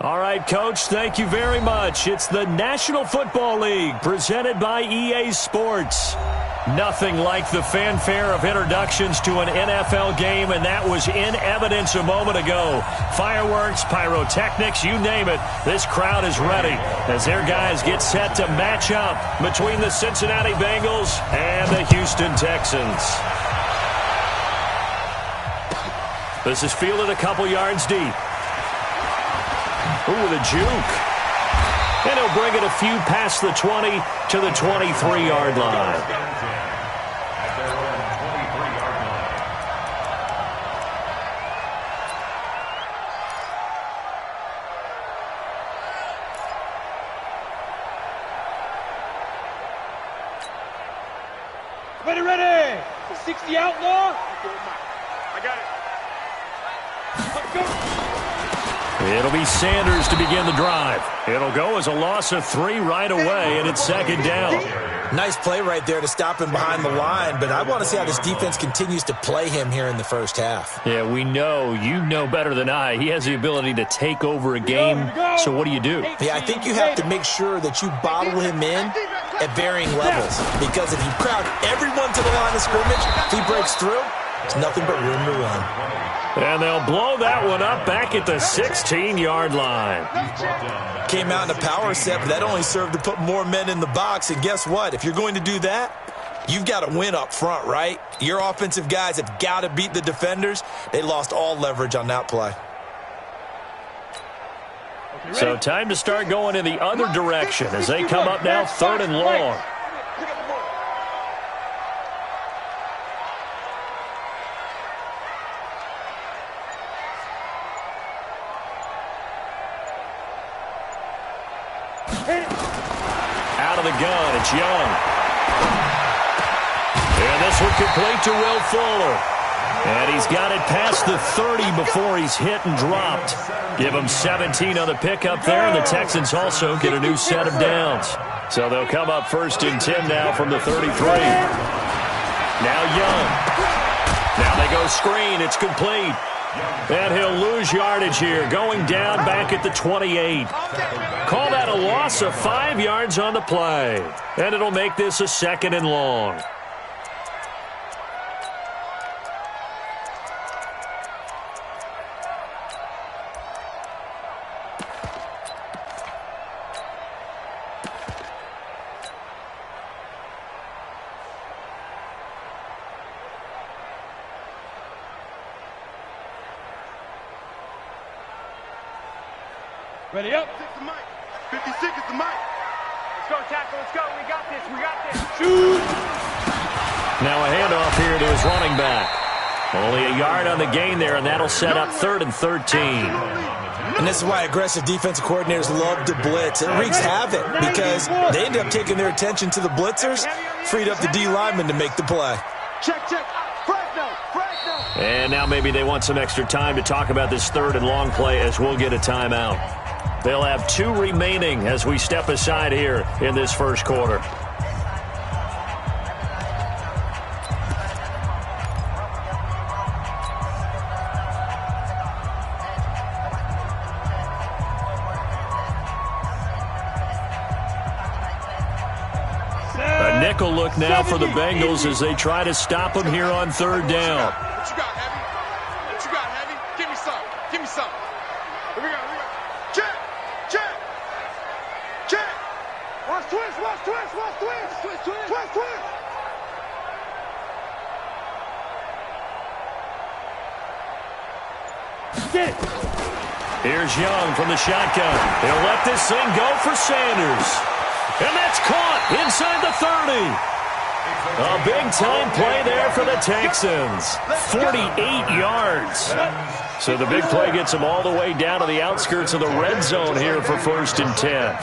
All right, Coach, thank you very much. It's the National Football League presented by EA Sports. Nothing like the fanfare of introductions to an NFL game, and that was in evidence a moment ago. Fireworks, pyrotechnics, you name it. This crowd is ready as their guys get set to match up between the Cincinnati Bengals and the Houston Texans. This is fielded a couple yards deep. Ooh, the juke. And he'll bring it a few past the 20 to the 23-yard line. Ready. 60 outlaw. I got it. Go. It'll be Sanders to begin the drive. It'll go as a loss of 3 right away, and it's second down. Nice play right there to stop him behind the line, but I want to see how this defense continues to play him here in the first half. Yeah, we know. You know better than I. He has the ability to take over a game, so what do you do? Yeah, I think you have to make sure that you bottle him in at varying levels, because if you crowd everyone to the line of scrimmage, if he breaks through, there's nothing but room to run. And they'll blow that one up back at the 16-yard line. Came out in a power set, but that only served to put more men in the box. And guess what? If you're going to do that, you've got to win up front, right? Your offensive guys have got to beat the defenders. They lost all leverage on that play. So time to start going in the other direction as they come up now 3rd and long. Out of the gun, it's Young. And this one complete to Will Fuller. And he's got it past the 30 before he's hit and dropped. Give him 17 on the pickup there, and the Texans also get a new set of downs. So they'll come up 1st and 10 now from the 33. Now Young. Now they go screen. It's complete. And he'll lose yardage here, going down back at the 28. Call that a loss of 5 yards on the play. And it'll make this a 2nd and long. Ready up. 56 is the mic. Let's go, tackle. Let's go. We got this. We got this. Shoot. Now a handoff here to his running back. Only a yard on the gain there, and that'll set up 3rd and 13. And this is why aggressive defensive coordinators love to blitz. It wreaks havoc because they end up taking their attention to the blitzers, freed up the D lineman to make the play. Check. And now maybe they want some extra time to talk about this 3rd and long play as we'll get a timeout. They'll have 2 remaining as we step aside here in this first quarter. A nickel look now for the Bengals as they try to stop him here on 3rd down. What you got, Heavy? What you got, Heavy? Give me some. Give me some. Here we go. Check. Watch twist. Get it. Here's Young from the shotgun. He'll let this thing go for Sanders. And that's caught inside the 30. A big-time play there for the Texans. 48 yards. So the big play gets them all the way down to the outskirts of the red zone here for 1st and 10.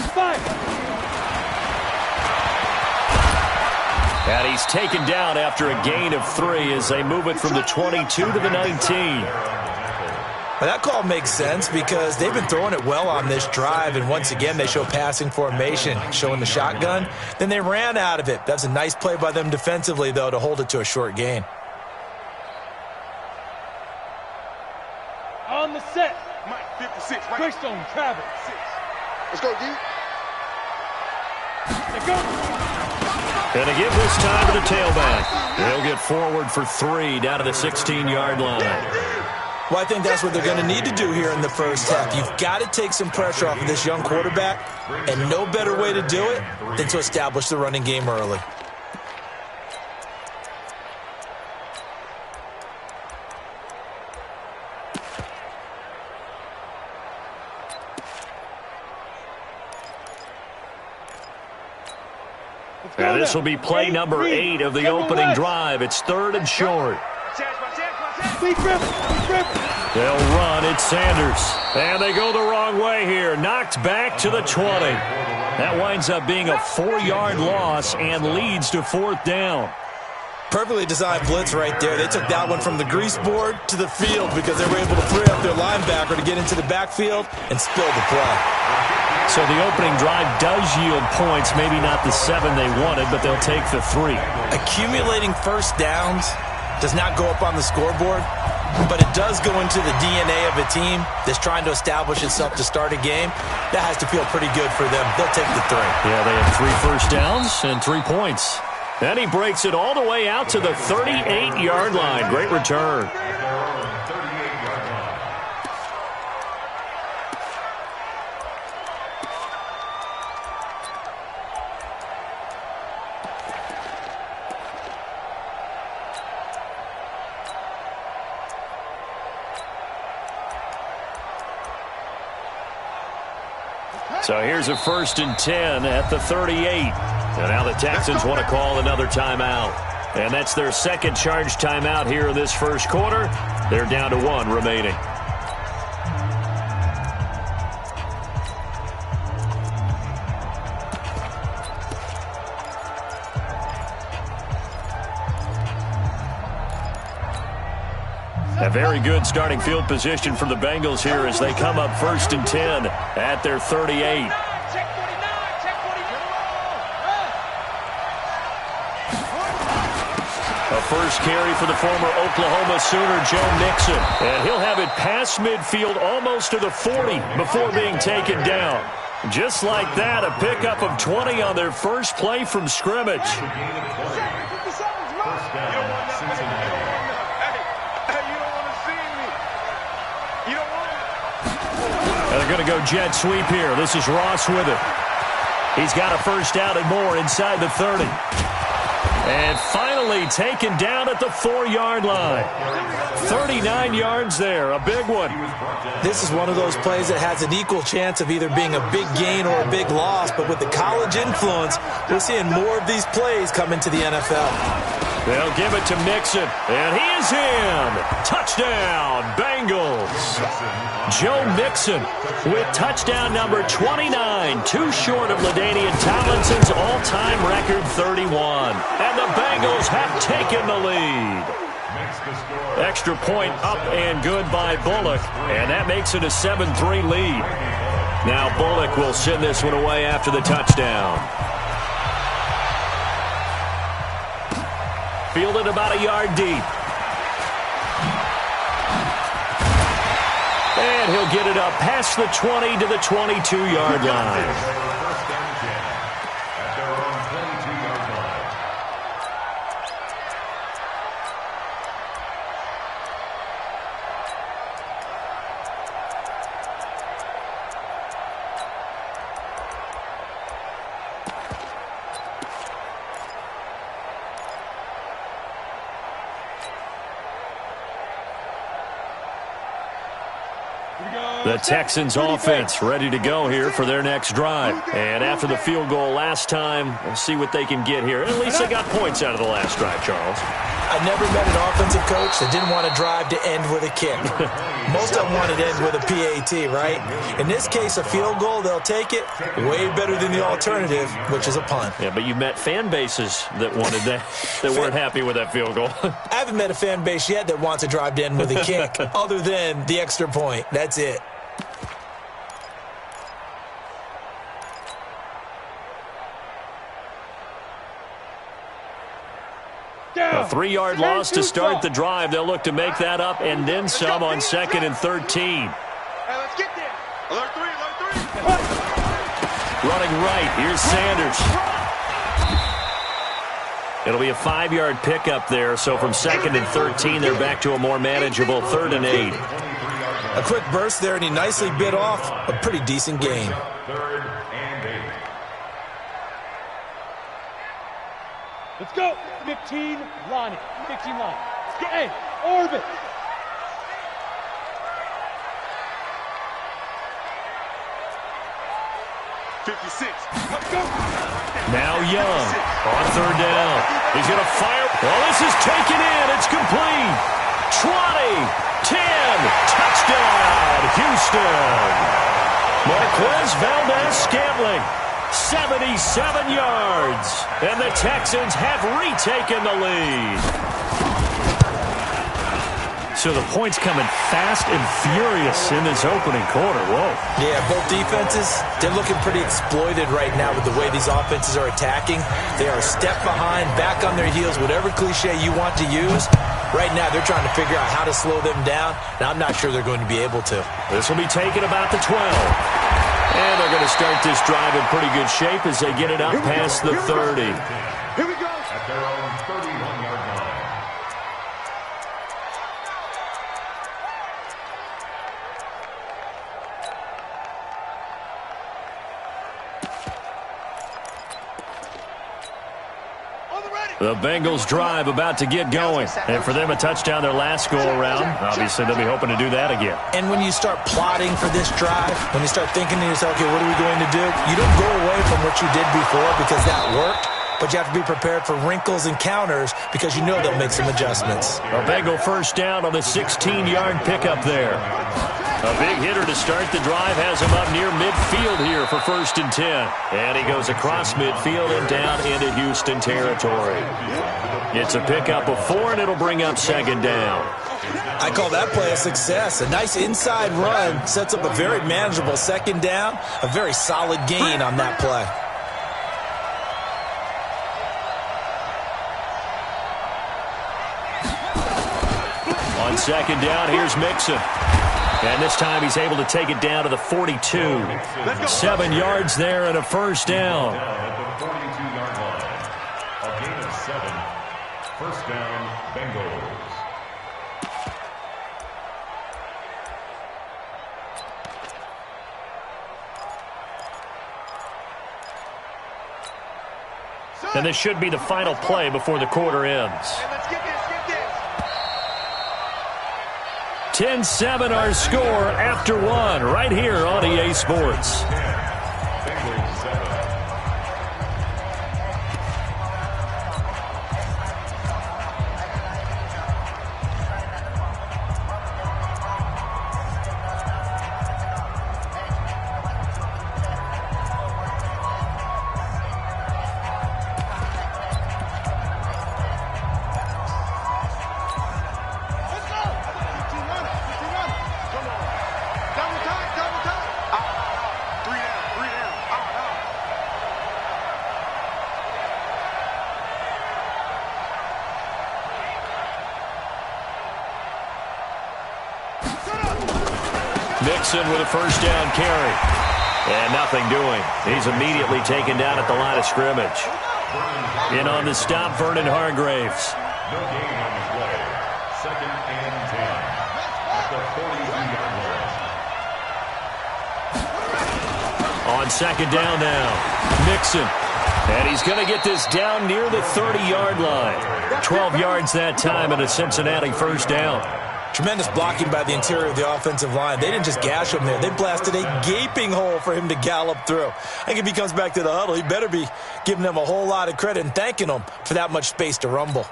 And he's taken down after a gain of 3 as they move it from the 22 to the 19. Well, that call makes sense because they've been throwing it well on this drive, and once again they show passing formation, showing the shotgun. Then they ran out of it. That's a nice play by them defensively, though, to hold it to a short gain. On the set. Mike, 56. 6, right? Greystone, travel. 6. Let's go, D. Let's go. And to give this time to the tailback. He'll get forward for 3 down to the 16-yard line. Well, I think that's what they're going to need to do here in the first half. You've got to take some pressure off of this young quarterback, and no better way to do it than to establish the running game early. And this will be play number 8 of the opening drive. It's 3rd and short. They'll run. It's Sanders. And they go the wrong way here. Knocked back to the 20. That winds up being a 4-yard loss and leads to 4th down. Perfectly designed blitz right there. They took that one from the grease board to the field because they were able to free up their linebacker to get into the backfield and spill the play. So the opening drive does yield points, maybe not the 7 they wanted, but they'll take the 3. Accumulating first downs does not go up on the scoreboard, but it does go into the DNA of a team that's trying to establish itself to start a game. That has to feel pretty good for them. They'll take the 3. Yeah, they have 3 first downs and 3 points. And he breaks it all the way out to the 38-yard line. Great return. So here's a 1st and 10 at the 38. And now the Texans want to call another timeout. And that's their second charge timeout here in this first quarter. They're down to 1 remaining. A very good starting field position for the Bengals here as they come up 1st and 10 at their 38. A first carry for the former Oklahoma Sooner, Joe Mixon. And he'll have it past midfield almost to the 40 before being taken down. Just like that, a pickup of 20 on their first play from scrimmage. They're going to go jet sweep here. This is Ross with it. He's got a first down and more inside the 30. And finally taken down at the 4-yard line. 39 yards there, a big one. This is one of those plays that has an equal chance of either being a big gain or a big loss. But with the college influence, we're seeing more of these plays come into the NFL. They'll give it to Mixon, and he is in. Touchdown, Bengals. Joe Mixon with touchdown number 29, too short of LaDainian Tomlinson's all-time record 31. And the Bengals have taken the lead. Extra point up and good by Bullock, and that makes it a 7-3 lead. Now Bullock will send this one away after the touchdown. Fielded about a yard deep. And he'll get it up past the 20 to the 22-yard line. The Texans offense ready to go here for their next drive. And after the field goal last time, we'll see what they can get here. At least they got points out of the last drive, Charles. I never met an offensive coach that didn't want a drive to end with a kick. Most of them want it to end with a PAT, right? In this case, a field goal, they'll take it. Way better than the alternative, which is a punt. Yeah, but you met fan bases that wanted that, that weren't happy with that field goal. I haven't met a fan base yet that wants a drive to end with a kick, other than the extra point. That's it. A 3-yard loss to start the drive. They'll look to make that up and then some on 2nd and 13. Hey, let's get there. Running right, here's Sanders. It'll be a 5-yard pickup there, so from 2nd and 13, they're back to a more manageable 3rd and 8. A quick burst there, and he nicely bit off a pretty decent gain. Let's go. 15 line. 15 line. Let's go. Hey, orbit. Let's go. Now Young on 3rd down. He's going to fire. Well, this is taken in. It's complete. 20, 10, touchdown, Houston. Marquez Valdez-Scantling, 77 yards. And the Texans have retaken the lead. So the points coming fast and furious in this opening quarter. Whoa. Yeah, both defenses, they're looking pretty exploited right now with the way these offenses are attacking. They are a step behind, back on their heels, whatever cliche you want to use. Right now, they're trying to figure out how to slow them down, and I'm not sure they're going to be able to. This will be taken about the 12. And they're going to start this drive in pretty good shape as they get it up past the 30. Here we go. At their own 31-yard line. The Bengals drive about to get going. And for them, a touchdown their last go-around. Obviously, they'll be hoping to do that again. And when you start plotting for this drive, when you start thinking to yourself, okay, what are we going to do? You don't go away from what you did before because that worked. But you have to be prepared for wrinkles and counters because you know they'll make some adjustments. A Bengal first down on the 16-yard pickup there. A big hitter to start the drive has him up near midfield here for 1st and 10. And he goes across midfield and down into Houston territory. It's a pickup of 4, and it'll bring up 2nd down. I call that play a success. A nice inside run sets up a very manageable 2nd down. A very solid gain on that play. On 2nd down, here's Mixon. And this time he's able to take it down to the 42. 7 yards there and a 1st down. At the 42-yard line. A gain of 7. 1st down, Bengals. And this should be the final play before the quarter ends. Let's get this. 10-7 our score after 1 right here on EA Sports. Bengals 7. Mixon with a 1st down carry. And nothing doing. He's immediately taken down at the line of scrimmage. In on the stop, Vernon Hargreaves. No gain on the play. 2nd and 10. At the 42-yard line. On 2nd down now, Mixon. And he's going to get this down near the 30-yard line. 12 yards that time and a Cincinnati 1st down. Tremendous blocking by the interior of the offensive line. They didn't just gash him there. They blasted a gaping hole for him to gallop through. I think if he comes back to the huddle, he better be giving them a whole lot of credit and thanking them for that much space to rumble.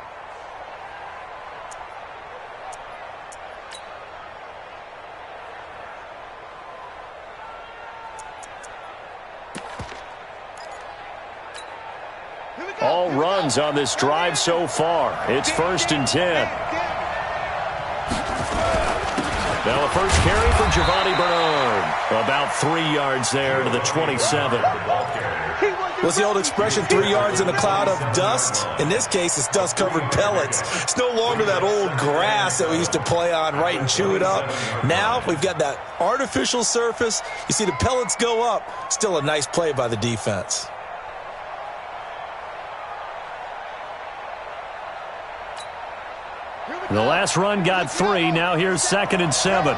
All runs on this drive so far. It's 1st and 10. Now a first carry from Giovanni Bernard. About 3 yards there to the 27. He was What's the old expression, 3 yards in a cloud of dust? In this case, it's dust-covered pellets. It's no longer that old grass that we used to play on, right, and chew it up. Now we've got that artificial surface. You see the pellets go up. Still a nice play by the defense. The last run got 3. Now here's 2nd and 7.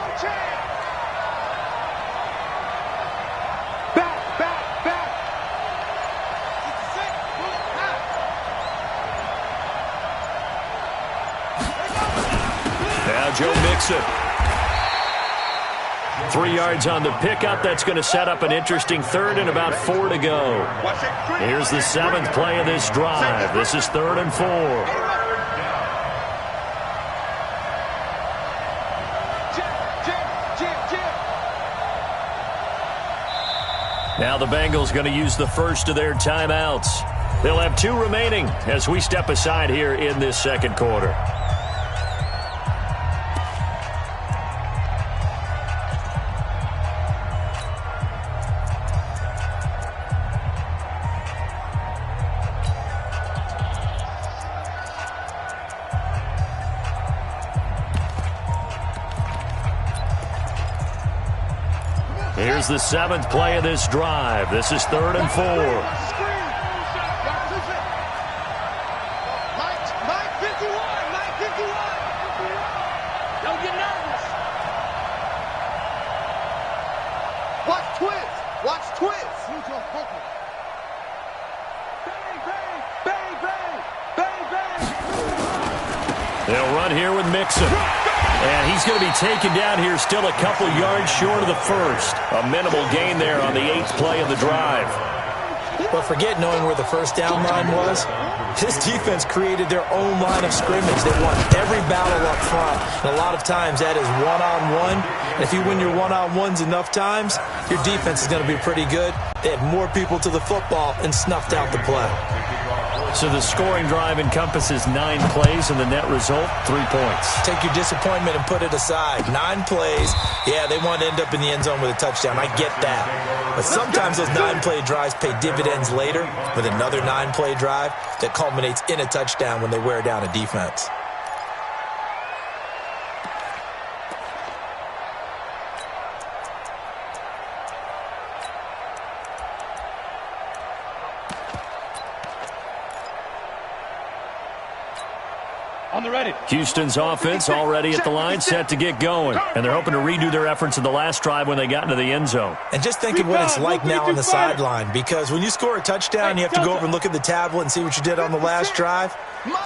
Now Joe Mixon. 3 yards on the pickup. That's going to set up an interesting 3rd and about 4 to go. Here's the 7th play of this drive. This is 3rd and 4. Now the Bengals going to use the first of their timeouts. They'll have 2 remaining as we step aside here in this second quarter. Here's the 7th play of this drive. This is 3rd and 4. Mike 51. Don't get nervous. Watch twist. Bang, bang, bang, bang, bang, bang. They'll run here with Mixon. And he's going to be taken down here still a couple yards short of the first. A minimal gain there on the 8th play of the drive. But forget knowing where the first down line was. This defense created their own line of scrimmage. They won every battle up front. And a lot of times that is one-on-one. And if you win your one-on-ones enough times, your defense is going to be pretty good. They had more people to the football and snuffed out the play. So the scoring drive encompasses 9 plays, and the net result, 3 points. Take your disappointment and put it aside. 9 plays. Yeah, they want to end up in the end zone with a touchdown. I get that. But sometimes those 9-play drives pay dividends later with another 9-play drive that culminates in a touchdown when they wear down a defense. On the ready. Houston's offense already at the line, set to get going. And they're hoping to redo their efforts in the last drive when they got into the end zone. And just think of what it's like now on the sideline, because when you score a touchdown, you have to go over and look at the tablet and see what you did on the last drive.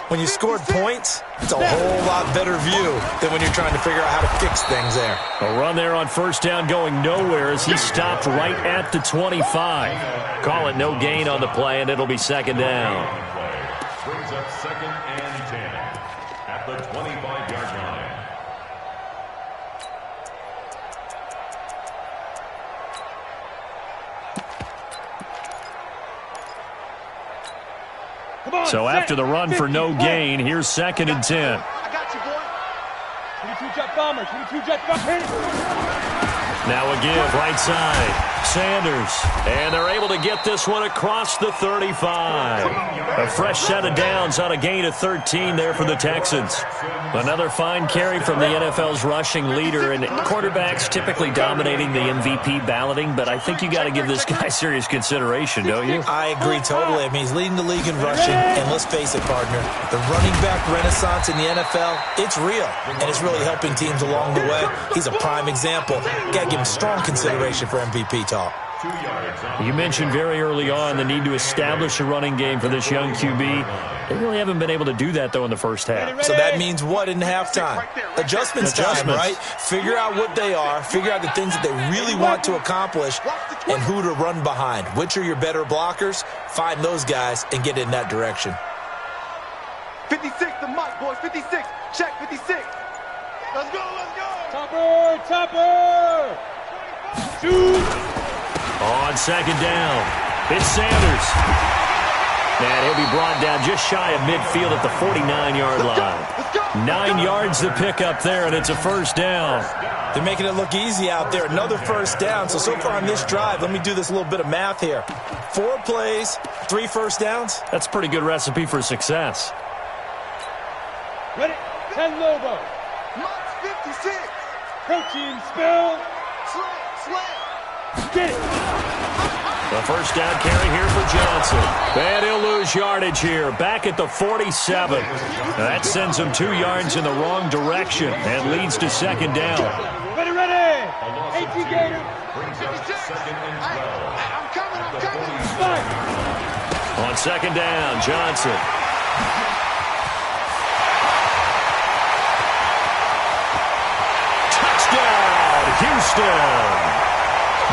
When you scored points, it's a whole lot better view than when you're trying to figure out how to fix things there. A run there on first down going nowhere as he stopped right at the 25. Call it no gain on the play, and it'll be 2nd down. Brings up 2nd and 10 at the 25-yard line. So after the run for no gain, here's 2nd and 10. I got you, boy. 22 jet bombers. 22 jet bombers. Now a give right side. Sanders. And they're able to get this one across the 35. A fresh set of downs on a gain of 13 there for the Texans. Another fine carry from the NFL's rushing leader, and quarterbacks typically dominating the MVP balloting, but I think you got to give this guy serious consideration, don't you? I agree totally. I mean, he's leading the league in rushing, and let's face it, partner, the running back renaissance in the NFL, it's real, and it's really helping teams along the way. He's a prime example. Got to give him strong consideration for MVP talk. You mentioned very early on the need to establish a running game for this young QB. They really haven't been able to do that, though, in the first half. So that means what in halftime? Adjustments time, right? Figure out what they are, figure out the things that they really want to accomplish, and who to run behind. Which are your better blockers? Find those guys and get in that direction. 56, the mic, boys. 56. Check 56. Let's go, let's go. Topper. Shoot. On 2nd down, it's Sanders. And he'll be brought down just shy of midfield at the 49-yard line. Let's go. 9 yards to pick up there, and it's a first down. They're making it look easy out there. Another first down. So far on this drive, let me do this little bit of math here. 4 plays, 3 first downs. That's a pretty good recipe for success. Ready? 10 Lobo. Max 56. Protein spill. Slam. Get it. The first down carry here for Johnson. And he'll lose yardage here, back at the 47. That sends him 2 yards in the wrong direction and leads to second down. Ready, ready. AT Gator. Brings up second and 12. I'm coming. Fight. On second down, Johnson. Touchdown, Houston.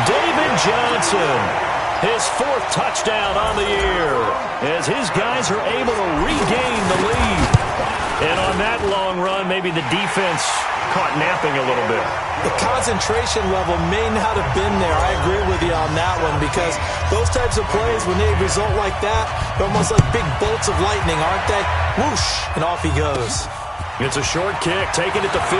David Johnson, his 4th touchdown on the year, as his guys are able to regain the lead. And on that long run, maybe the defense caught napping a little bit. The concentration level may not have been there. I agree with you on that one, because those types of plays, when they result like that, they're almost like big bolts of lightning, aren't they? Whoosh, and off he goes. It's a short kick, taking it to 15.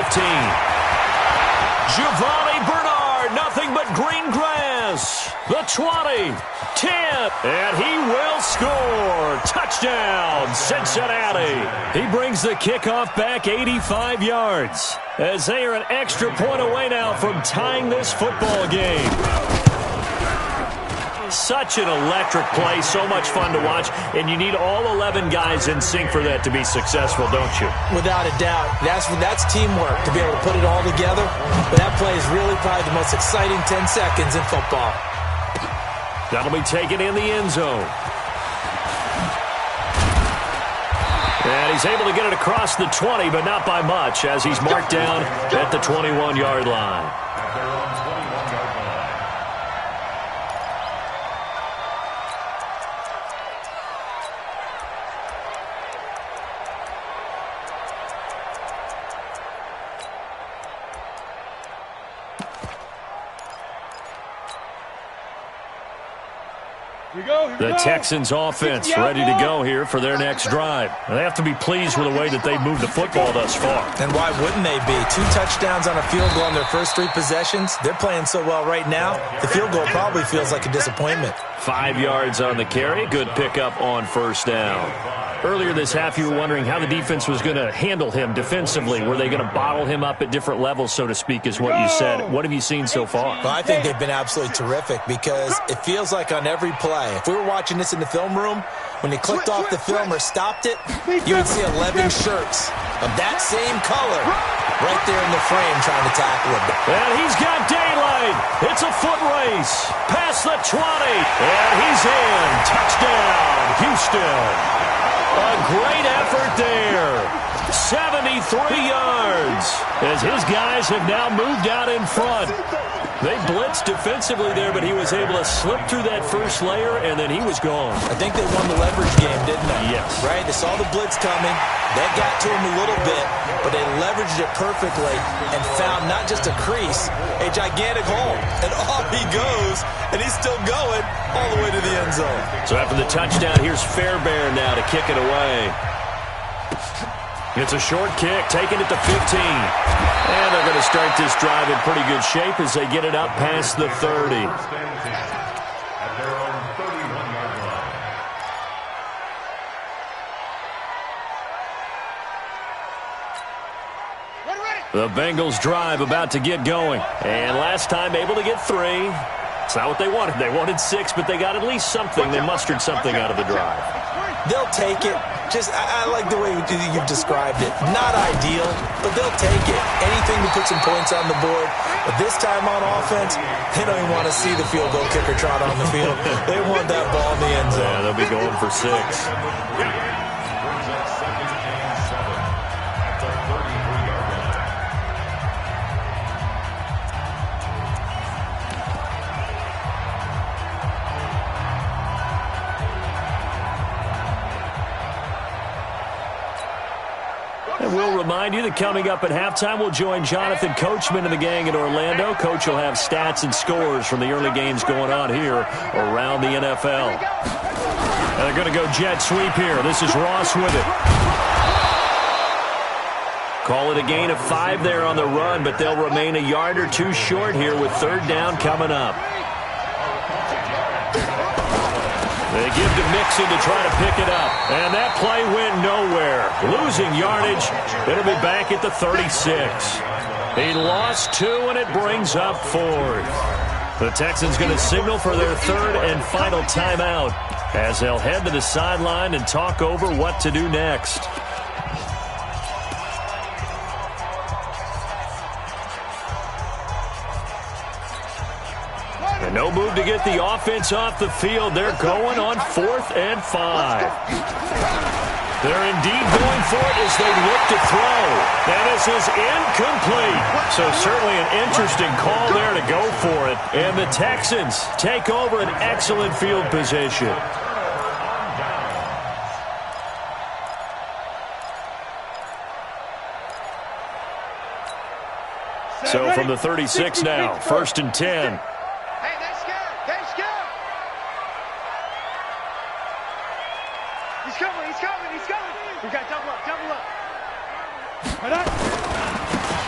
Giovanni Bernard, nothing but green grass. The 20, 10, and he will score. Touchdown, Cincinnati. He brings the kickoff back 85 yards, as they are an extra point away now from tying this football game. Such an electric play, so much fun to watch, and you need all 11 guys in sync for that to be successful, don't you? Without a doubt. That's teamwork, to be able to put it all together. But that play is really probably the most exciting 10 seconds in football. That'll be taken in the end zone. And he's able to get it across the 20, but not by much, as he's marked down at the 21-yard line. At their own 21-yard line. The Texans offense ready to go here for their next drive. They have to be pleased with the way that they've moved the football thus far. And why wouldn't they be? 2 touchdowns on a field goal in their first 3 possessions. They're playing so well right now, the field goal probably feels like a disappointment. 5 yards on the carry. Good pickup on first down. Earlier this half, you were wondering how the defense was going to handle him defensively. Were they going to bottle him up at different levels, so to speak, is what you said. What have you seen so far? Well, I think they've been absolutely terrific, because it feels like on every play, if we were watching this in the film room, when they clicked off the film or stopped it, you would see 11 shirts of that same color right there in the frame trying to tackle him. And he's got daylight. It's a foot race. Past the 20. And he's in. Touchdown, Houston. A great effort there. 73 yards, as his guys have now moved out in front. They blitzed defensively there, but he was able to slip through that first layer, and then he was gone. I think they won the leverage game, didn't they? Yes. Right? They saw the blitz coming. That got to him a little bit, but they leveraged it perfectly and found not just a crease, a gigantic hole. And off he goes, and he's still going all the way to the end zone. So after the touchdown, here's Fairbairn now to kick it away. It's a short kick, taking it to 15. And they're going to start this drive in pretty good shape as they get it up past the 30. At their own 31-yard line. The Bengals drive about to get going. And last time able to get 3. It's not what they wanted. They wanted 6, but they got at least something. They mustered something out of the drive. They'll take it. I like the way you've described it. Not ideal, but they'll take it. Anything to put some points on the board. But this time on offense, they don't even want to see the field goal kicker trot on the field. They want that ball in the end zone. Yeah, they'll be going for 6. Brings up second and 7 at the 33-yard line. And we'll remind you that coming up at halftime, we'll join Jonathan Coachman and the gang in Orlando. Coach will have stats and scores from the early games going on here around the NFL. And they're going to go jet sweep here. This is Ross with it. Call it a gain of 5 there on the run, but they'll remain a yard or two short here with third down coming up. They give to Mixon to try to pick it up. And that play went nowhere. Losing yardage. It'll be back at the 36. He lost 2, and it brings up 4th. The Texans going to signal for their third and final timeout as they'll head to the sideline and talk over what to do next. And no move to get the offense off the field. They're going on 4th and 5. They're indeed going for it as they look to throw. And this is incomplete. So certainly an interesting call there to go for it. And the Texans take over an excellent field position. So from the 36 now, 1st and 10.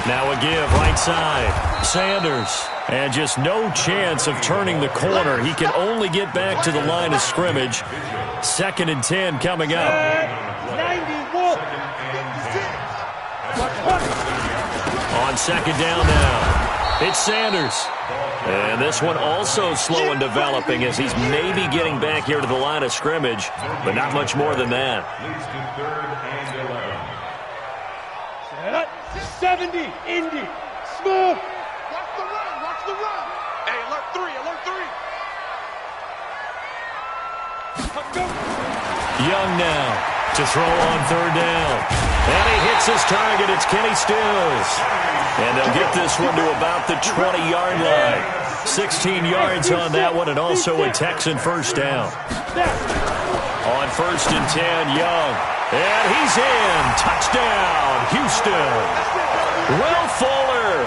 Now a give, right side. Sanders. And just no chance of turning the corner. He can only get back to the line of scrimmage. 2nd and 10 coming up. 91. On 2nd down now. It's Sanders. And this one also slow in developing as he's maybe getting back here to the line of scrimmage, but not much more than that. 70, Indy, smooth. Watch the run, watch the run. Hey, alert 3, alert 3. Young now to throw on 3rd down. And he hits his target. It's Kenny Stills. And they'll get this one to about the 20-yard line. 16 yards on that one, and also a Texan first down. On 1st and 10, Young. And he's in. Touchdown, Houston. Will Fuller,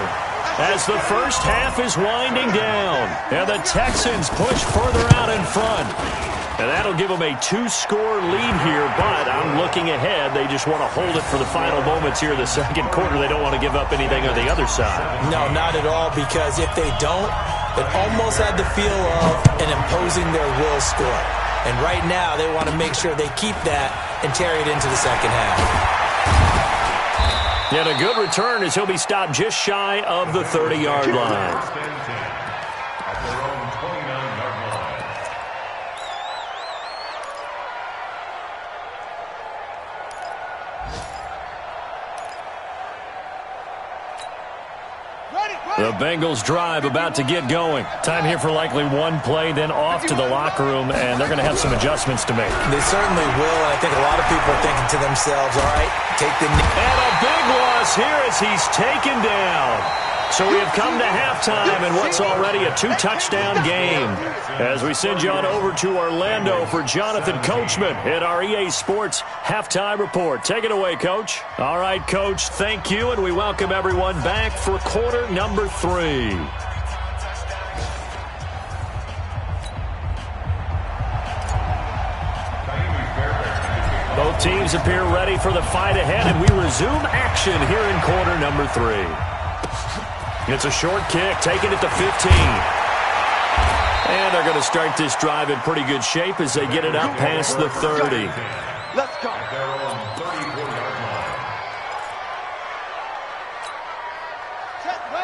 as the first half is winding down, and the Texans push further out in front. And that'll give them a 2-score lead here, but I'm looking ahead. They just want to hold it for the final moments here in the second quarter. They don't want to give up anything on the other side. No, not at all, because if they don't, it almost had the feel of an imposing their will score. And right now, they want to make sure they keep that and carry it into the second half. And a good return as he'll be stopped just shy of the 30-yard line. The Bengals drive about to get going. Time here for likely one play, then off to the locker room, and they're going to have some adjustments to make. They certainly will, and I think a lot of people are thinking to themselves, all right, take the knee. And a big loss here as he's taken down. So we have come to halftime in what's already a 2-touchdown game. As we send you on over to Orlando for Jonathan Coachman at our EA Sports Halftime Report. Take it away, Coach. All right, Coach, thank you, and we welcome everyone back for quarter number 3. Both teams appear ready for the fight ahead, and we resume action here in quarter number 3. It's a short kick, taking it to 15. And they're going to start this drive in pretty good shape as they get it up past the 30. Let's go.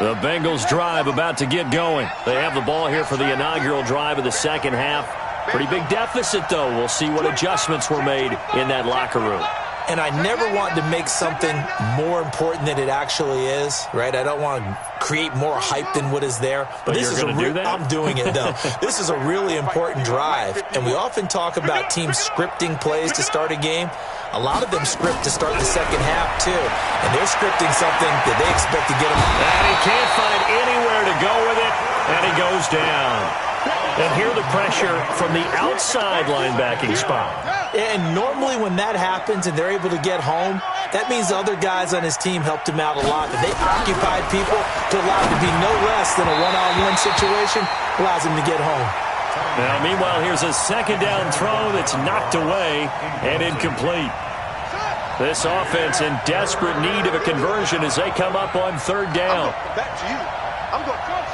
The Bengals drive about to get going. They have the ball here for the inaugural drive of the second half. Pretty big deficit, though. We'll see what adjustments were made in that locker room. And I never want to make something more important than it actually is, right? I don't want to create more hype than what is there. But this you're going to do that? I'm doing it, though. This is a really important drive. And we often talk about teams scripting plays to start a game. A lot of them script to start the second half, too. And they're scripting something that they expect to get them. And he can't find anywhere to go with it, and he goes down. And here the pressure from the outside linebacking spot. And normally when that happens and they're able to get home, that means the other guys on his team helped him out a lot. That they occupied people to allow it to be no less than a one-on-one situation, allows him to get home. Now, meanwhile, here's a second down throw that's knocked away and incomplete. This offense in desperate need of a conversion as they come up on third down. Back to you. I'm going front.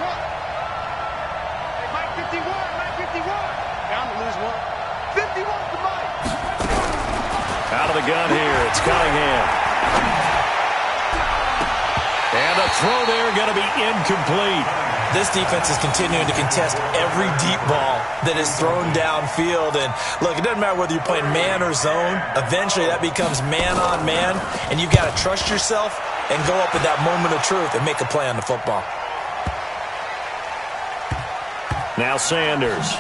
Hey, Mike 51, Mike 51. Down to lose one. 51 to Mike. Out of the gun here, it's Cunningham. And the throw there going to be incomplete. This defense is continuing to contest every deep ball that is thrown downfield. And, look, it doesn't matter whether you're playing man or zone. Eventually, that becomes man-on-man, and you've got to trust yourself and go up at that moment of truth and make a play on the football. Now Sanders.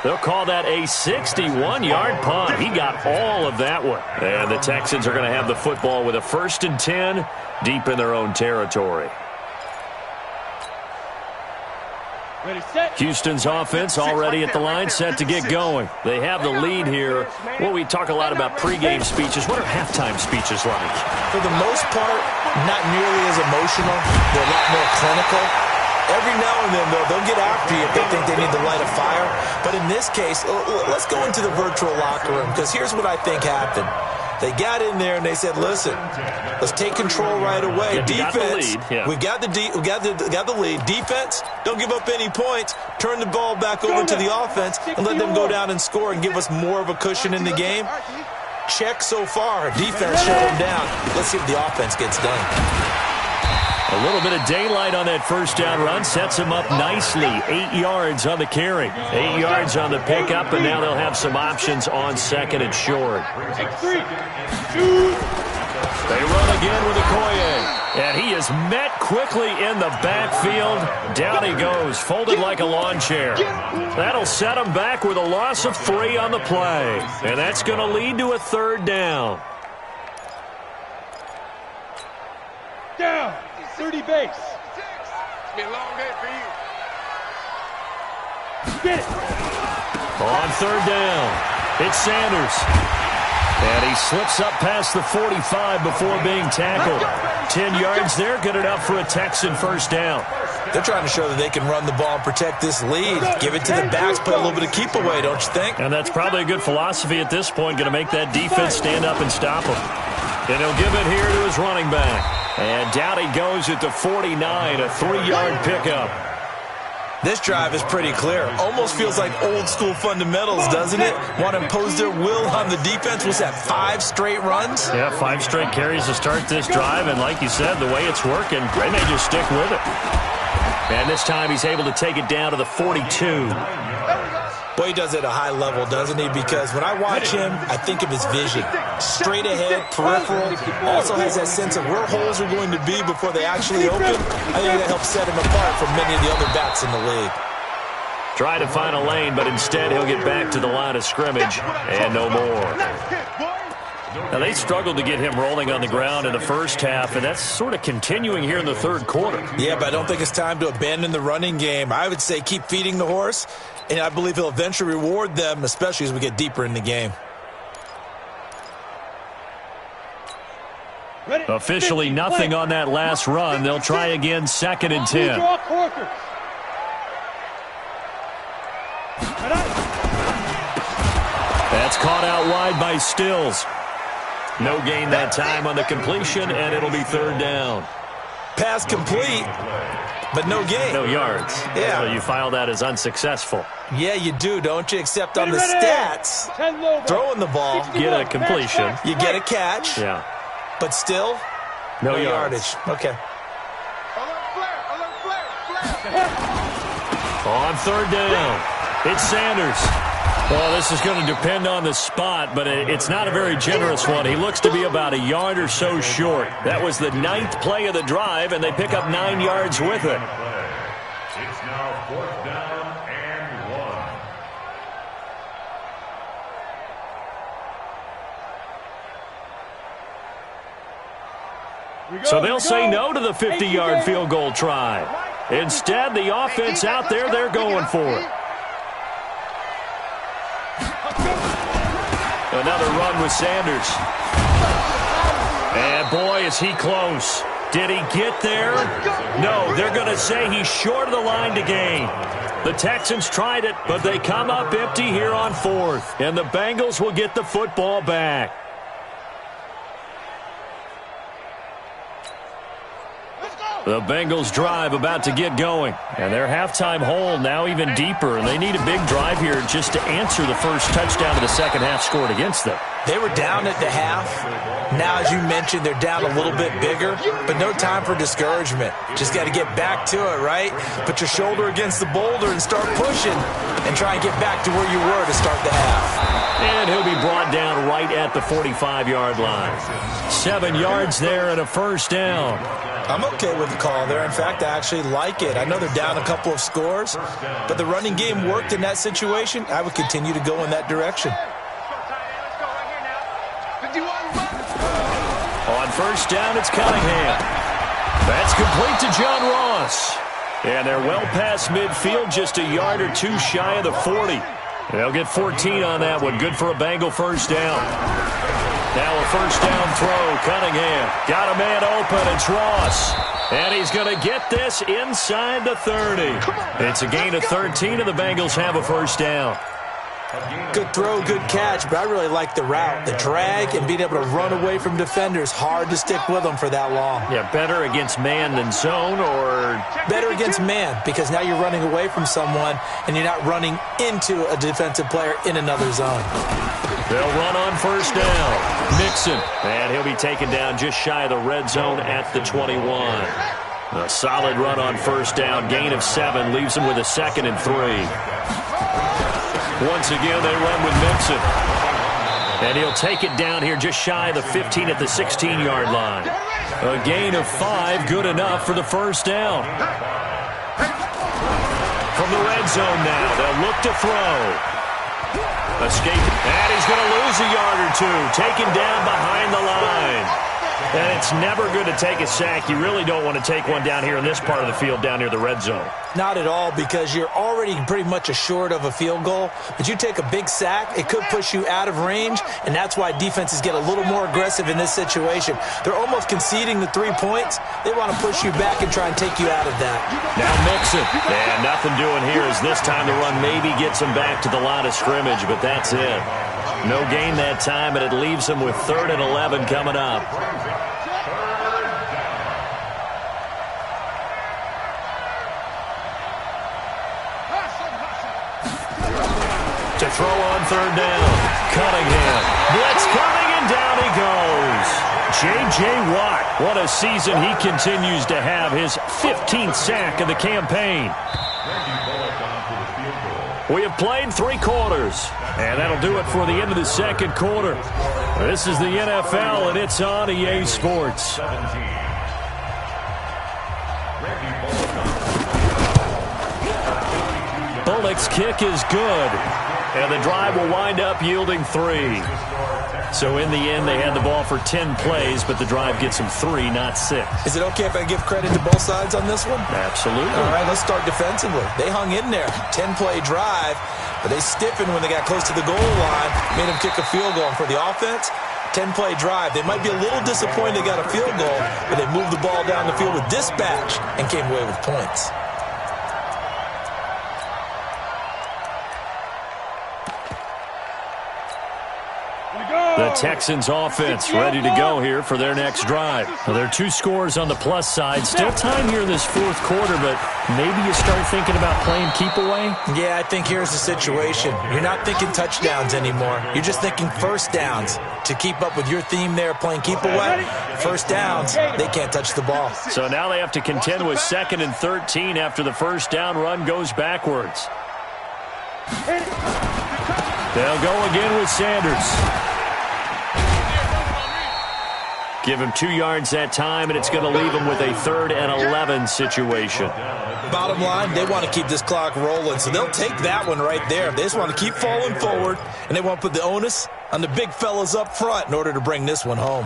They'll call that a 61-yard punt. He got all of that one. And the Texans are going to have the football with a 1st and 10 deep in their own territory. Ready, set. Houston's offense already at the line, set to get going. They have the lead here. Well, we talk a lot about pregame speeches. What are halftime speeches like? For the most part, not nearly as emotional. They're a lot more clinical. Every now and then, though, they'll get after you if they think they need to light a fire. But in this case, let's go into the virtual locker room, because here's what I think happened. They got in there and they said, listen, let's take control right away. Yeah, defense, we got the lead. Defense, don't give up any points. Turn the ball back over to the offense and let them go down and score and give us more of a cushion in the game. Check so far. Defense shut them down. Let's see if the offense gets done. A little bit of daylight on that first down run sets him up nicely. 8 yards on the carry. 8 yards on the pickup, and now they'll have some options on second and short. Take 3, 2. They run again with Okoye. And he is met quickly in the backfield. Down he goes, folded like a lawn chair. That'll set him back with a loss of 3 on the play. And that's going to lead to a 3rd down. Down. 30 base. It's been a long day for you. Get it. On 3rd down, it's Sanders. And he slips up past the 45 before being tackled. 10 yards there, good enough for a Texan 1st down. They're trying to show that they can run the ball and protect this lead. Give it to the backs, play a little bit of keep away, don't you think? And that's probably a good philosophy at this point, going to make that defense stand up and stop him. And he'll give it here to his running back. And down he goes at the 49, a 3-yard pickup. This drive is pretty clear. Almost feels like old-school fundamentals, doesn't it? Want to impose their will on the defense. Was that 5 straight runs? Yeah, 5 straight carries to start this drive. And like you said, the way it's working, they may just stick with it. And this time he's able to take it down to the 42. Boy, he does it at a high level, doesn't he? Because when I watch him, I think of his vision. Straight ahead, peripheral. Also has that sense of where holes are going to be before they actually open. I think that helps set him apart from many of the other backs in the league. Try to find a lane, but instead he'll get back to the line of scrimmage and no more. Now, they struggled to get him rolling on the ground in the first half, and that's sort of continuing here in the 3rd quarter. Yeah, but I don't think it's time to abandon the running game. I would say keep feeding the horse, and I believe he'll eventually reward them, especially as we get deeper in the game. Officially nothing on that last run. They'll try again, 2nd and 10. That's caught out wide by Stills. No gain that time on the completion, and it'll be 3rd down. Pass complete, but no gain. No yards. Yeah. So you file that as unsuccessful. Yeah, you do, don't you? Except on the stats, throwing the ball, get a completion. You get a catch. Yeah. But still, no yardage. Okay. On 3rd down, it's Sanders. Well, this is going to depend on the spot, but it's not a very generous one. He looks to be about a yard or so short. That was the 9th play of the drive, and they pick up 9 yards with it. It's now 4th down and 1. So they'll say no to the 50-yard field goal try. Instead, the offense out there, they're going for it. Another run with Sanders. And boy, is he close. Did he get there? No, they're going to say he's short of the line to gain. The Texans tried it, but they come up empty here on 4th. And the Bengals will get the football back. The Bengals drive about to get going. And their halftime hole now even deeper. And they need a big drive here just to answer the first touchdown of the second half scored against them. They were down at the half. Now, as you mentioned, they're down a little bit bigger, but no time for discouragement. Just got to get back to it, right? Put your shoulder against the boulder and start pushing and try and get back to where you were to start the half. And he'll be brought down right at the 45-yard line. 7 yards there and a first down. I'm okay with the call there. In fact, I actually like it. I know they're down a couple of scores, but the running game worked in that situation. I would continue to go in that direction. On first down, it's Cunningham. That's complete to John Ross. And they're well past midfield, just a yard or two shy of the 40. They'll get 14 on that one. Good for a Bengal first down. Now a first down throw. Cunningham got a man open. It's Ross. And he's going to get this inside the 30. It's a gain of 13, and the Bengals have a first down. Good throw, good catch, but I really like the route. The drag and being able to run away from defenders. Hard to stick with them for that long. Yeah, better against man than zone, or? Better against man, because now you're running away from someone and you're not running into a defensive player in another zone. They'll run on first down. Mixon, and he'll be taken down just shy of the red zone at the 21. A solid run on first down. Gain of 7 leaves him with a 2nd and 3. Once again, they run with Mixon. And he'll take it down here just shy of the 15 at the 16-yard line. A gain of 5, good enough for the first down. From the red zone now, they'll look to throw. Escape, and he's going to lose a yard or two. Taken down behind the line. And it's never good to take a sack. You really don't want to take one down here in this part of the field, down near the red zone. Not at all, because you're already pretty much assured of a field goal. But you take a big sack, it could push you out of range, and that's why defenses get a little more aggressive in this situation. They're almost conceding the 3 points. They want to push you back and try and take you out of that. Now Mixon. And nothing doing here as this time the run maybe gets him back to the line of scrimmage, but that's it. No gain that time, and it leaves him with 3rd and 11 coming up. To throw on 3rd down. Cunningham. Blitz coming, and down he goes. J.J. Watt. What a season he continues to have. His 15th sack of the campaign. We have played 3 quarters. And that'll do it for the end of the second quarter. This is the NFL, and it's on EA Sports. Bullock's kick is good. And the drive will wind up yielding 3. So in the end, they had the ball for 10 plays, but the drive gets them 3, not 6. Is it okay if I give credit to both sides on this one? Absolutely. All right, let's start defensively. They hung in there. 10-play drive, but they stiffened when they got close to the goal line, made them kick a field goal. And for the offense, 10-play drive. They might be a little disappointed they got a field goal, but they moved the ball down the field with dispatch and came away with points. The Texans offense ready to go here for their next drive. Well, there are 2 scores on the plus side. Still time here in this 4th quarter, but maybe you start thinking about playing keep away? Yeah, I think here's the situation. You're not thinking touchdowns anymore. You're just thinking first downs. To keep up with your theme there, playing keep away, first downs, they can't touch the ball. So now they have to contend with 2nd and 13 after the first down run goes backwards. They'll go again with Sanders. Give him 2 yards that time, and it's going to leave him with a 3rd and 11 situation. Bottom line, they want to keep this clock rolling, so they'll take that one right there. They just want to keep falling forward, and they want to put the onus on the big fellas up front in order to bring this one home.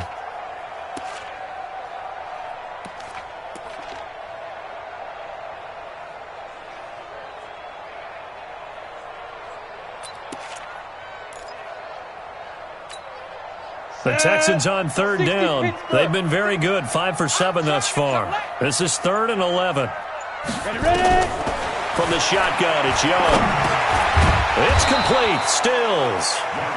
The Texans on third down. They've been very good, 5 for 7 thus far. This is 3rd and 11. Ready. From the shotgun, it's Young. It's complete, Stills.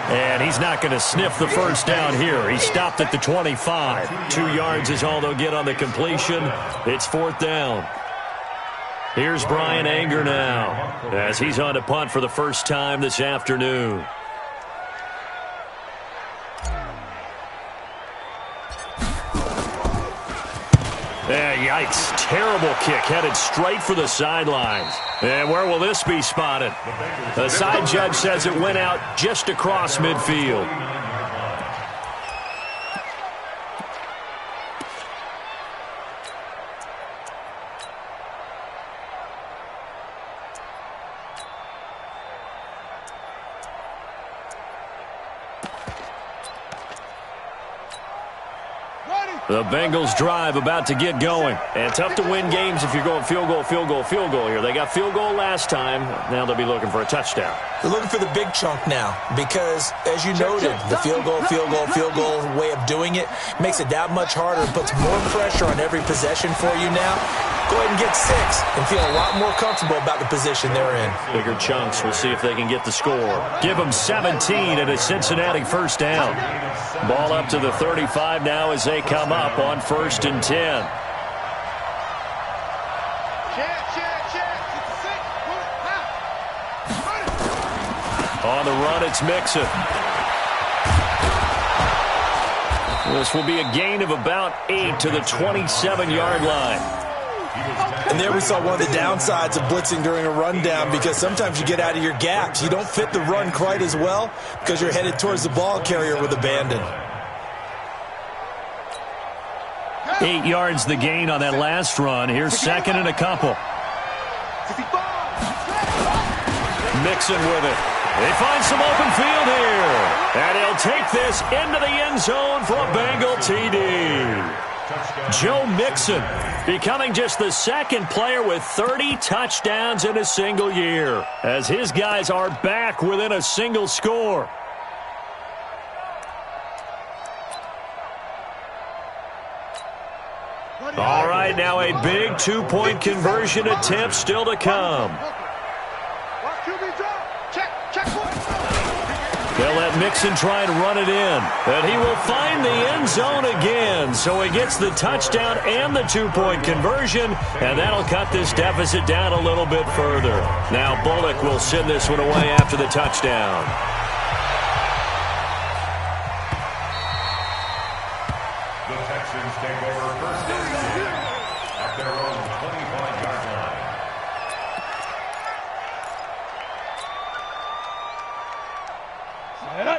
And he's not going to sniff the first down here. He stopped at the 25. 2 yards is all they'll get on the completion. It's 4th down. Here's Brian Anger now as he's on to punt for the first time this afternoon. Yeah, yikes. Terrible kick headed straight for the sidelines. And where will this be spotted? The side judge says it went out just across midfield. The Bengals drive about to get going. And tough to win games if you're going field goal, field goal, field goal here. They got field goal last time. Now they'll be looking for a touchdown. They're looking for the big chunk now because, as you noted, the field goal way of doing it makes it that much harder and puts more pressure on every possession for you now. Go ahead and get 6 and feel a lot more comfortable about the position they're in. Bigger chunks. We'll see if they can get the score. Give them 17 and a Cincinnati first down. Ball up to the 35 now as they come up on 1st and 10. On the run, it's Mixon. This will be a gain of about 8 to the 27-yard line. And there we saw one of the downsides of blitzing during a rundown because sometimes you get out of your gaps. You don't fit the run quite as well because you're headed towards the ball carrier with abandon. 8 yards the gain on that last run. Here's 2nd and a couple. Mixon with it. They find some open field here. And he'll take this into the end zone for a Bengal TD. Joe Mixon becoming just the 2nd player with 30 touchdowns in a single year as his guys are back within a single score. All right, now a big 2-point conversion attempt still to come. They'll let Mixon try and run it in. And he will find the end zone again. So he gets the touchdown and the 2-point conversion. And that'll cut this deficit down a little bit further. Now Bullock will send this one away after the touchdown. The Texans take over 1st and 10 at their own 25-yard line.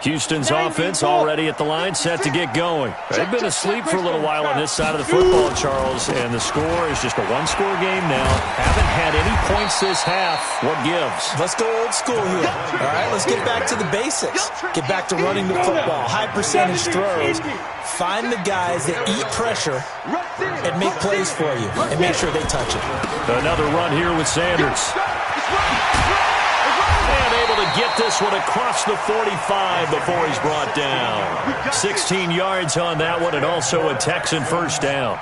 Houston's offense already at the line, set to get going. They've been asleep for a little while on this side of the football, Charles, and the score is just a one-score game now. Haven't had any points this half. What gives? Let's go old school here. All right, let's get back to the basics. Get back to running the football, high percentage throws. Find the guys that eat pressure and make plays for you and make sure they touch it. Another run here with Sanders. And able to get this one across the 45 before he's brought down. 16 yards on that one and also a Texan first down.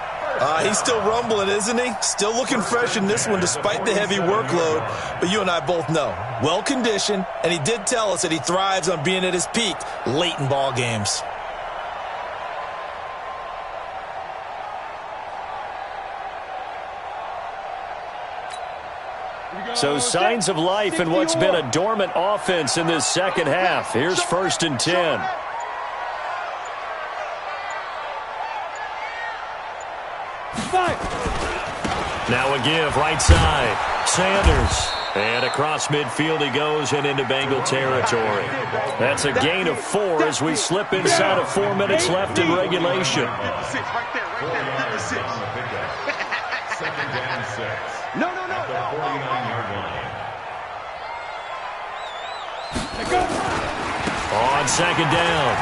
He's still rumbling, isn't he? Still looking fresh in this one despite the heavy workload. But you and I both know, well-conditioned, and he did tell us that he thrives on being at his peak late in ball games. So signs of life in what's been a dormant offense in this second half. Here's 1st and 10. Now a give right side. Sanders. And across midfield he goes and into Bengal territory. That's a gain of 4 as we slip inside of 4 minutes left in regulation. 2nd down 6. No. At the 49-yard line. On 2nd down,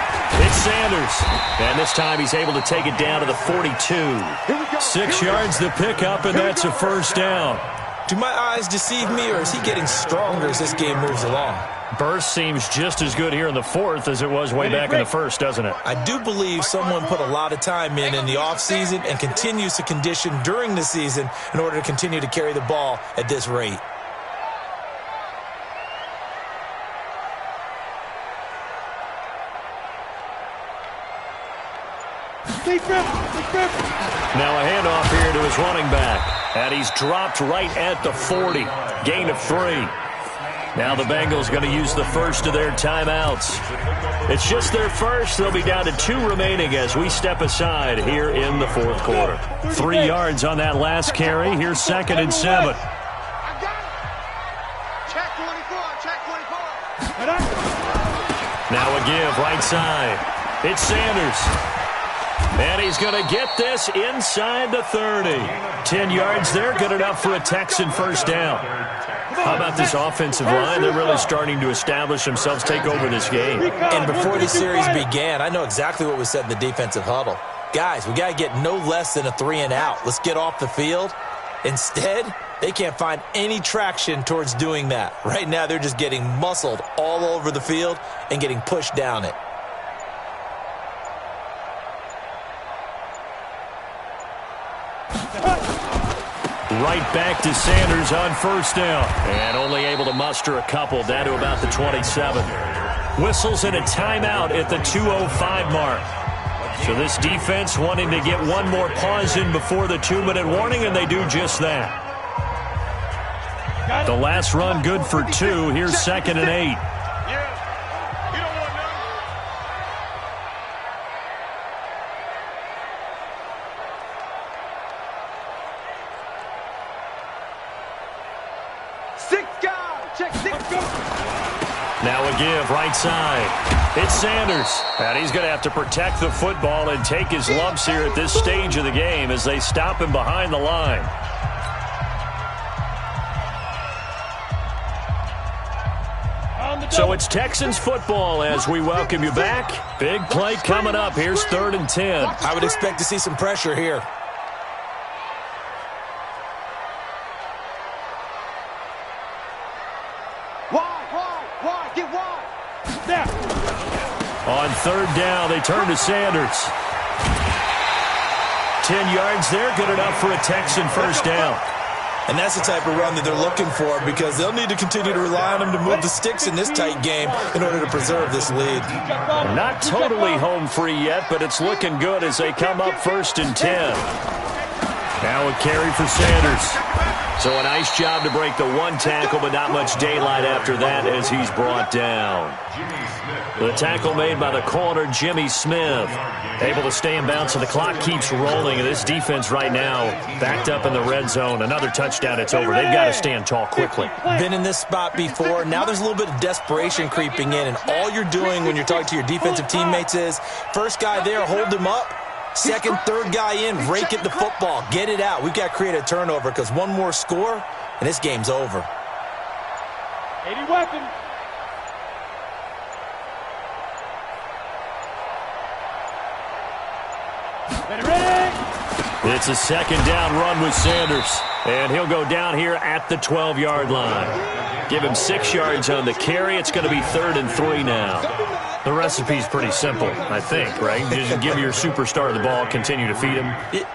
it's Sanders. And this time he's able to take it down to the 42. 6 yards the pickup, and that's a first down. Do my eyes deceive me, or is he getting stronger as this game moves along? Burst seems just as good here in the fourth as it was way back in the first, doesn't it? I do believe someone put a lot of time in the offseason and continues to condition during the season in order to continue to carry the ball at this rate. Now a handoff here to his running back. And he's dropped right at the 40. Gain of 3. Now the Bengals going to use the first of their timeouts. It's just their first. They'll be down to 2 remaining as we step aside here in the fourth quarter. 3 yards on that last carry. Here's 2nd and 7. Now a give right side. It's Sanders. And he's going to get this inside the 30. 10 yards there, good enough for a Texan first down. How about this offensive line? They're really starting to establish themselves, take over this game. And before the series began, I know exactly what was said in the defensive huddle. Guys, we got to get no less than a 3 and out. Let's get off the field. Instead, they can't find any traction towards doing that. Right now, they're just getting muscled all over the field and getting pushed down it. Right back to Sanders on first down. And only able to muster a couple down to about the 27. Whistles and a timeout at the 2:05 mark. So this defense wanting to get one more pause in before the 2-minute warning, and they do just that. The last run good for 2. Here's 2nd and 8. Now a give right side. It's Sanders. And he's going to have to protect the football and take his lumps here at this stage of the game as they stop him behind the line. So it's Texans football as we welcome you back. Big play coming up. Here's 3rd and 10. I would expect to see some pressure here. On 3rd down, they turn to Sanders. 10 yards there, good enough for a Texan first down. And that's the type of run that they're looking for because they'll need to continue to rely on them to move the sticks in this tight game in order to preserve this lead. Not totally home free yet, but it's looking good as they come up 1st and 10. Now a carry for Sanders. So a nice job to break the 1 tackle, but not much daylight after that as he's brought down. The tackle made by the corner, Jimmy Smith. Able to stay in bounds, so the clock keeps rolling. And this defense right now backed up in the red zone. Another touchdown, it's over. They've got to stand tall quickly. Been in this spot before. Now there's a little bit of desperation creeping in. And all you're doing when you're talking to your defensive teammates is, first guy there, hold him up. Second, third guy in, rake at the football. Get it out. We've got to create a turnover because one more score, and this game's over. 80 weapon. It's a 2nd down run with Sanders. And he'll go down here at the 12-yard line. Give him 6 yards on the carry. It's going to be 3rd and 3 now. The recipe's pretty simple, I think, right? Just give your superstar the ball, continue to feed him.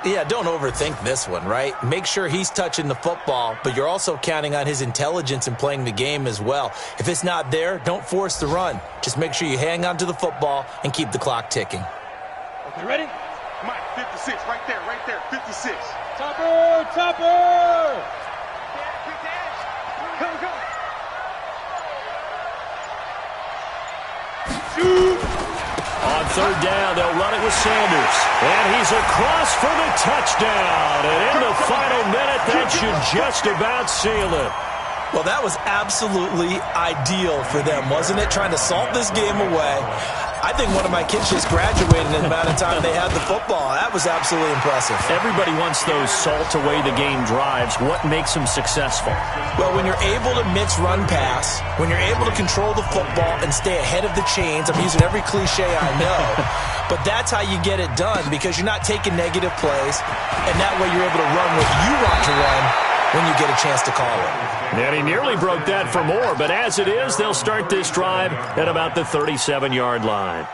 Yeah, don't overthink this one, right? Make sure he's touching the football, but you're also counting on his intelligence in playing the game as well. If it's not there, don't force the run. Just make sure you hang on to the football and keep the clock ticking. Okay, ready? Mike, 56, right there, 56. Topper, topper! Go. On 3rd down, they'll run it with Sanders. And he's across for the touchdown. And in the final minute, that should just about seal it. Well, that was absolutely ideal for them, wasn't it? Trying to salt this game away. I think one of my kids just graduated in the amount of time they had the football. That was absolutely impressive. Everybody wants those salt away the game drives. What makes them successful? Well, when you're able to mix run pass, when you're able to control the football and stay ahead of the chains, I'm using every cliche I know, but that's how you get it done because you're not taking negative plays, and that way you're able to run what you want to run when you get a chance to call it. And he nearly broke that for more, but as it is, they'll start this drive at about the 37-yard line.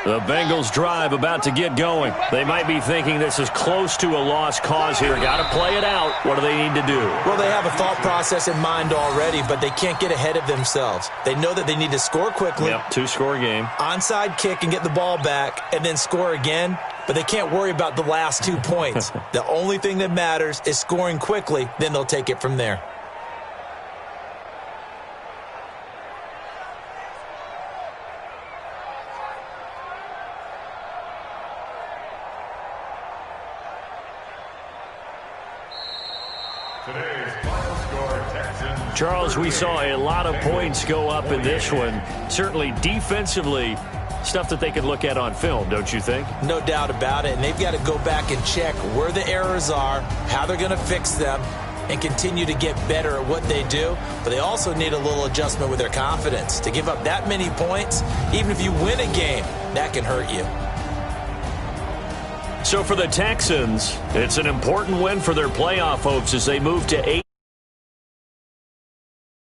The Bengals drive about to get going. They might be thinking this is close to a lost cause here. Got to play it out. What do they need to do? Well, they have a thought process in mind already, but they can't get ahead of themselves. They know that they need to score quickly. Yep, two-score game. Onside kick and get the ball back and then score again, but they can't worry about the last 2 points. The only thing that matters is scoring quickly, then they'll take it from there. Charles, we saw a lot of points go up in this one. Certainly defensively, stuff that they can look at on film, don't you think? No doubt about it, and they've got to go back and check where the errors are, how they're going to fix them, and continue to get better at what they do. But they also need a little adjustment with their confidence. To give up that many points, even if you win a game, that can hurt you. So for the Texans, it's an important win for their playoff hopes as they move to 8.